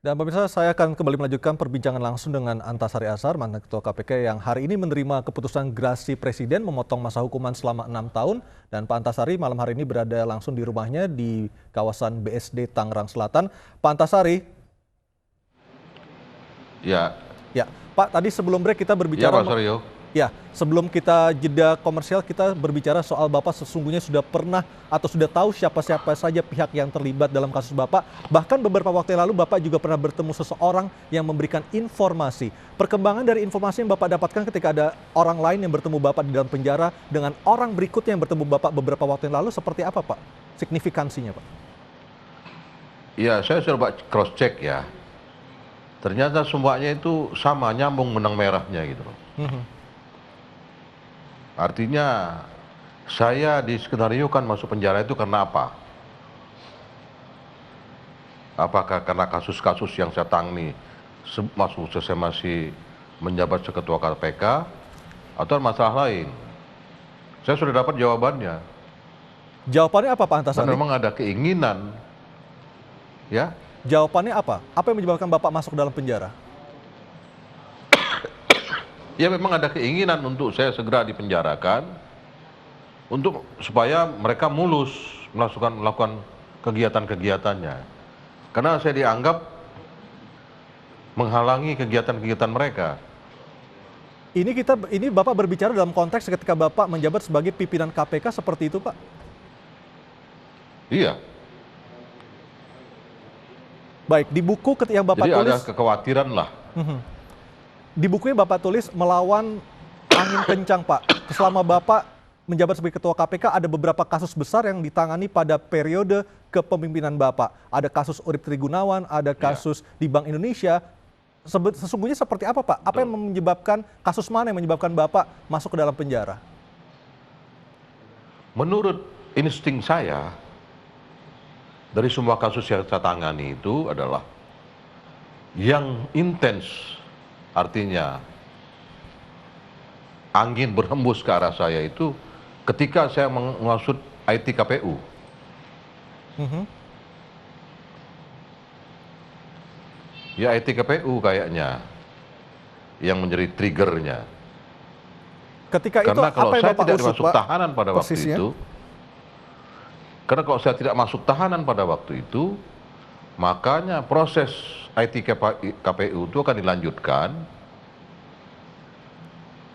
Dan pemirsa, saya akan kembali melanjutkan perbincangan langsung dengan Antasari Azhar, mantan Ketua KPK yang hari ini menerima keputusan gerasi Presiden memotong masa hukuman selama 6 tahun. Dan Pak Antasari malam hari ini berada langsung di rumahnya di kawasan BSD Tangerang Selatan. Pak Antasari. Ya, Ya, Pak, tadi sebelum break kita ya berbicara. Pak Suryo. Ya, sebelum kita jeda komersial, kita berbicara soal Bapak sesungguhnya sudah pernah atau sudah tahu siapa-siapa saja pihak yang terlibat dalam kasus Bapak. Bahkan beberapa waktu yang lalu Bapak juga pernah bertemu seseorang yang memberikan informasi. Perkembangan dari informasi yang Bapak dapatkan ketika ada orang lain yang bertemu Bapak di dalam penjara dengan orang berikutnya yang bertemu Bapak beberapa waktu yang lalu seperti apa, Pak? Signifikansinya, Pak? Ya, saya coba cross check ya. Ternyata semuanya itu sama, nyambung benang merahnya gitu loh. Artinya saya diskenariokan masuk penjara itu karena apa? Apakah karena kasus-kasus yang saya tangani saya masih menjabat seketua KPK atau masalah lain? Saya sudah dapat jawabannya. Jawabannya apa, Pak Dan Antasari? memang ada keinginan, ya. Jawabannya apa? Apa yang menyebabkan Bapak masuk dalam penjara? Ya memang ada keinginan untuk saya segera dipenjarakan untuk supaya mereka mulus melakukan kegiatan-kegiatannya. Karena saya dianggap menghalangi kegiatan-kegiatan mereka. Ini Bapak berbicara dalam konteks ketika Bapak menjabat sebagai pimpinan KPK seperti itu, Pak? Iya. Baik, di buku yang Bapak Jadi tulis, ada kekhawatiran lah. di bukunya Bapak tulis melawan angin kencang, Pak. Selama Bapak menjabat sebagai Ketua KPK ada beberapa kasus besar yang ditangani pada periode kepemimpinan Bapak. Ada kasus Urip Trigunawan, ada kasus di Bank Indonesia. Sesungguhnya seperti apa, Pak? Apa yang menyebabkan, kasus mana yang menyebabkan Bapak masuk ke dalam penjara? Menurut insting saya, dari semua kasus yang saya tangani itu adalah yang intens, artinya angin berhembus ke arah saya itu ketika saya mengasut IT KPU. Ya IT KPU kayaknya yang menjadi triggernya. Ketika itu Karena kalau apa yang saya Bapak tidak usut, masuk Pak? tahanan pada waktu Persisnya? itu, karena kalau saya tidak masuk tahanan pada waktu itu, makanya proses IT KPU itu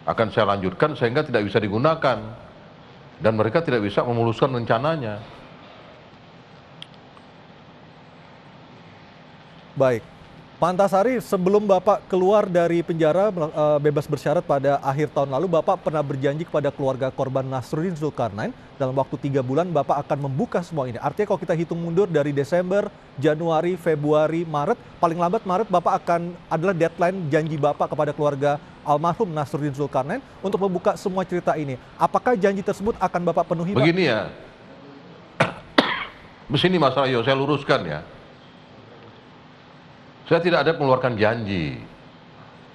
akan saya lanjutkan sehingga tidak bisa digunakan dan mereka tidak bisa memuluskan rencananya. Baik. Pak Antasari, sebelum Bapak keluar dari penjara bebas bersyarat pada akhir tahun lalu, Bapak pernah berjanji kepada keluarga korban Nasruddin Zulkarnain dalam waktu 3 bulan Bapak akan membuka semua ini. Artinya kalau kita hitung mundur dari Desember, Januari, Februari, Maret, paling lambat Maret Bapak adalah deadline janji Bapak kepada keluarga almarhum Nasruddin Zulkarnain untuk membuka semua cerita ini. Apakah janji tersebut akan Bapak penuhi, Pak? Begini ya, begini Mas Rayo, saya luruskan ya. Saya tidak ada mengeluarkan janji.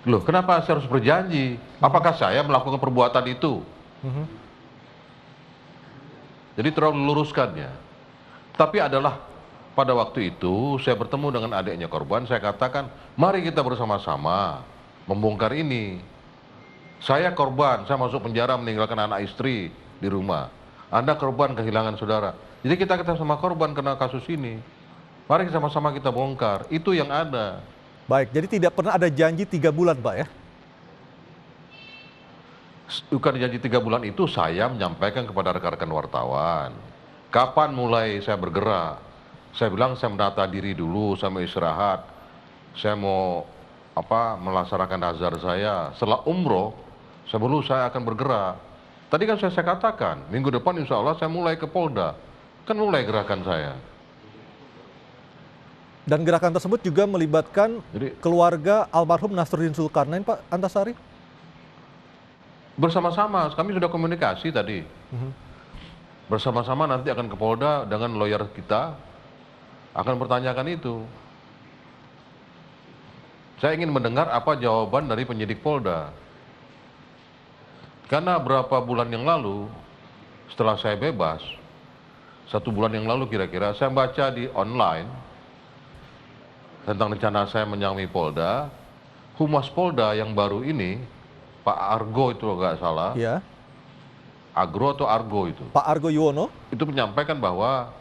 Loh, kenapa saya harus berjanji? Apakah saya melakukan perbuatan itu? Jadi terlalu luruskan ya. Tapi adalah pada waktu itu saya bertemu dengan adiknya korban, saya katakan, mari kita bersama-sama membongkar ini. Saya korban, saya masuk penjara meninggalkan anak istri di rumah. Anda korban kehilangan saudara. Jadi kita sama korban kena kasus ini. Mari sama-sama kita bongkar, itu yang ada. Baik, jadi tidak pernah ada janji 3 bulan, Pak ya? Bukan janji 3 bulan itu saya menyampaikan kepada rekan-rekan wartawan. Kapan mulai saya bergerak? Saya bilang saya menata diri dulu, saya mau istirahat. Saya mau melaksanakan nazar saya. Setelah umroh, saya akan bergerak. Tadi kan saya katakan, minggu depan insya Allah saya mulai ke Polda. Kan mulai gerakan saya. Dan gerakan tersebut juga melibatkan keluarga almarhum Nasruddin Zulkarnain, Pak Antasari? Bersama-sama, kami sudah komunikasi tadi. Bersama-sama nanti akan ke Polda dengan lawyer kita, akan bertanyakan itu. Saya ingin mendengar apa jawaban dari penyidik Polda. Karena berapa bulan yang lalu, setelah saya bebas, 1 bulan yang lalu kira-kira, saya baca di online, tentang rencana saya menyamai Polda, Humas Polda yang baru ini, Pak Argo itu nggak salah, Ya, Agro atau Argo Pak Argo Yuwono. itu menyampaikan bahwa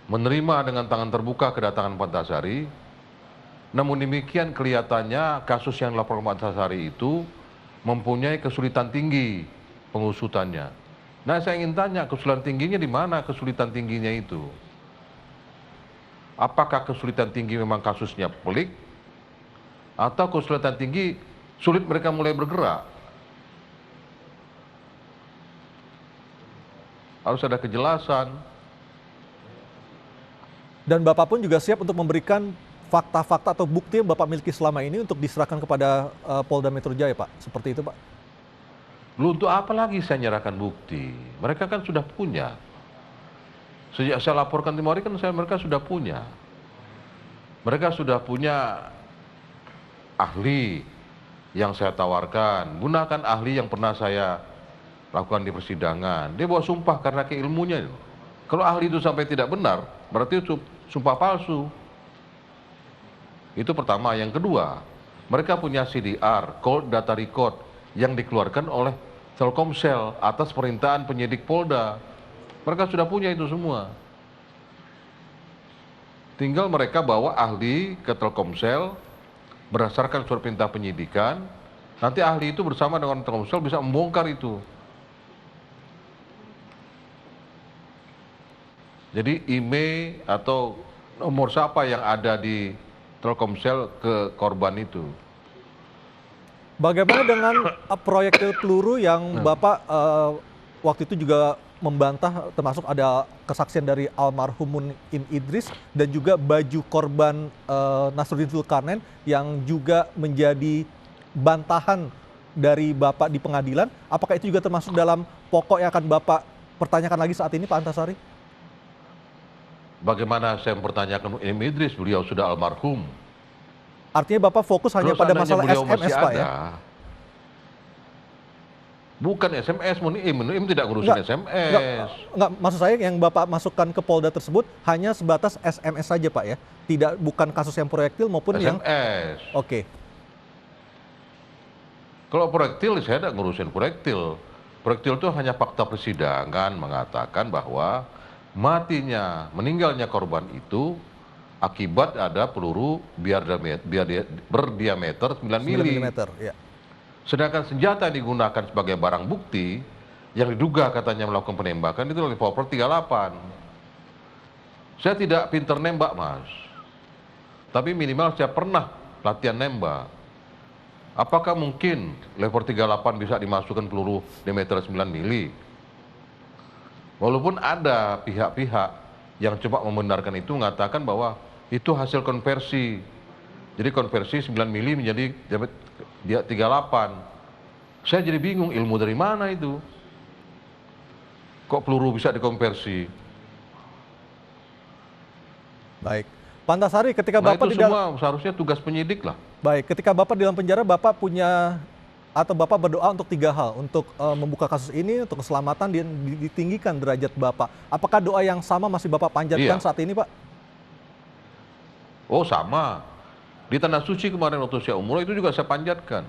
menerima dengan tangan terbuka kedatangan Pak Antasari. Namun demikian kelihatannya kasus yang dilaporkan Pak Antasari itu mempunyai kesulitan tinggi pengusutannya. Nah, saya ingin tanya, kesulitan tingginya di mana kesulitan tingginya itu? Apakah kesulitan tinggi memang kasusnya pelik, atau kesulitan tinggi sulit mereka mulai bergerak? Harus ada kejelasan. Dan Bapak pun juga siap untuk memberikan fakta-fakta atau bukti yang Bapak miliki selama ini untuk diserahkan kepada Polda Metro Jaya, Pak. Seperti itu, Pak. Lu untuk apa lagi saya nyerahkan bukti? Mereka kan sudah punya. Sejak saya laporkan Timor kan mereka sudah punya. Mereka sudah punya ahli yang saya tawarkan. Gunakan ahli yang pernah saya lakukan di persidangan. Dia bawa sumpah karena keilmunya. Kalau ahli itu sampai tidak benar, berarti itu sumpah palsu. Itu pertama. Yang kedua, mereka punya CDR, Cold Data Record, yang dikeluarkan oleh Telkomsel atas perintahan penyidik Polda. Mereka sudah punya itu semua. Tinggal mereka bawa ahli ke Telkomsel berdasarkan surat perintah penyidikan. Nanti ahli itu bersama dengan Telkomsel bisa membongkar itu. Jadi IMEI atau nomor siapa yang ada di Telkomsel ke korban itu. Bagaimana dengan proyektil peluru yang Bapak waktu itu juga membantah, termasuk ada kesaksian dari almarhum Munim Idris dan juga baju korban Nasruddin Zulkarnain yang juga menjadi bantahan dari Bapak di pengadilan. Apakah itu juga termasuk dalam pokok yang akan Bapak pertanyakan lagi saat ini, Pak Antasari? Bagaimana saya mempertanyakan Munim Idris, beliau sudah almarhum. Artinya Bapak fokus hanya pada masalah beliau SMS, masih Pak, ada. ya? Bukan SMS, Munim tidak ngurusin SMS. Enggak, maksud saya yang Bapak masukkan ke Polda tersebut hanya sebatas SMS saja, Pak, ya? Tidak, bukan kasus yang proyektil maupun yang... SMS. Oke. Kalau proyektil, saya tidak ngurusin proyektil. Proyektil itu hanya fakta persidangan mengatakan bahwa matinya, meninggalnya korban itu akibat ada peluru berdiameter 9 mili. Ya. Sedangkan senjata yang digunakan sebagai barang bukti yang diduga katanya melakukan penembakan itu revolver 38. Saya tidak pinter nembak, Mas. Tapi minimal saya pernah latihan nembak. Apakah mungkin revolver 38 bisa dimasukkan peluru diameter 9 mili? Walaupun ada pihak-pihak yang coba membenarkan itu, mengatakan bahwa itu hasil konversi. Jadi konversi 9 mili menjadi 38. Saya jadi bingung, ilmu dari mana itu? Kok peluru bisa dikonversi? Baik. Pak Antasari, ketika Nah, Bapak itu semua seharusnya tugas penyidik lah. Baik, ketika Bapak di dalam penjara, Bapak punya atau Bapak berdoa untuk 3 hal, untuk membuka kasus ini, untuk keselamatan dan ditinggikan derajat Bapak. Apakah doa yang sama masih Bapak panjatkan saat ini, Pak? Oh, sama. Di Tanah Suci kemarin waktu saya umroh itu juga saya panjatkan.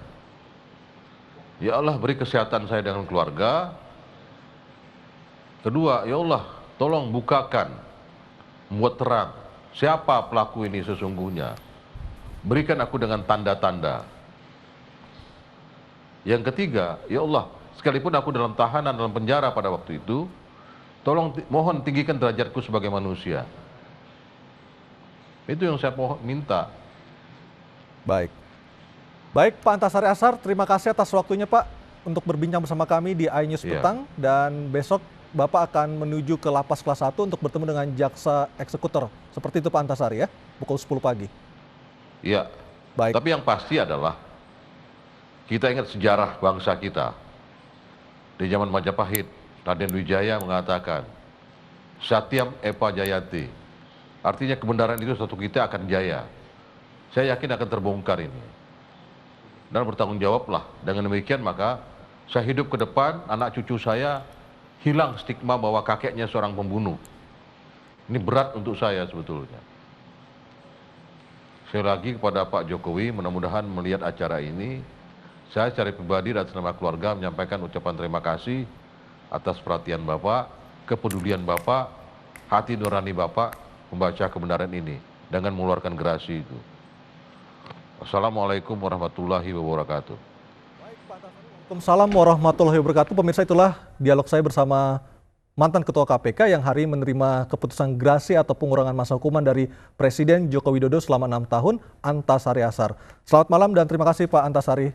Ya Allah, beri kesehatan saya dengan keluarga. Kedua, ya Allah, tolong bukakan, membuat terang siapa pelaku ini sesungguhnya. Berikan aku dengan tanda-tanda. Yang ketiga, ya Allah, sekalipun aku dalam tahanan, dalam penjara pada waktu itu, tolong mohon tinggikan derajatku sebagai manusia. Itu yang saya minta. Baik. Baik, Pak Antasari Ashar, terima kasih atas waktunya, Pak, untuk berbincang bersama kami di iNews Petang. Dan besok Bapak akan menuju ke Lapas Kelas 1 untuk bertemu dengan jaksa eksekutor. Seperti itu, Pak Antasari, ya? Pukul 10 pagi. Iya. Baik. Tapi yang pasti adalah kita ingat sejarah bangsa kita. Di zaman Majapahit, Raden Wijaya mengatakan, Satyam Eva Jayati. Artinya kebenaran itu suatu kita akan jaya. Saya yakin akan terbongkar ini. Dan bertanggung jawablah. Dengan demikian maka saya hidup ke depan, anak cucu saya hilang stigma bahwa kakeknya seorang pembunuh. Ini berat untuk saya sebetulnya. Sekali lagi kepada Pak Jokowi, mudah-mudahan melihat acara ini, saya secara pribadi dan atas nama keluarga menyampaikan ucapan terima kasih atas perhatian Bapak, kepedulian Bapak, hati nurani Bapak membaca kebenaran ini dengan mengeluarkan gerasi itu. Assalamualaikum warahmatullahi wabarakatuh. Waalaikumsalam warahmatullahi wabarakatuh. Pemirsa, itulah dialog saya bersama mantan Ketua KPK yang hari ini menerima keputusan gerasi atau pengurangan masa hukuman dari Presiden Joko Widodo selama 6 tahun, Antasari Ashar. Selamat malam dan terima kasih Pak Antasari.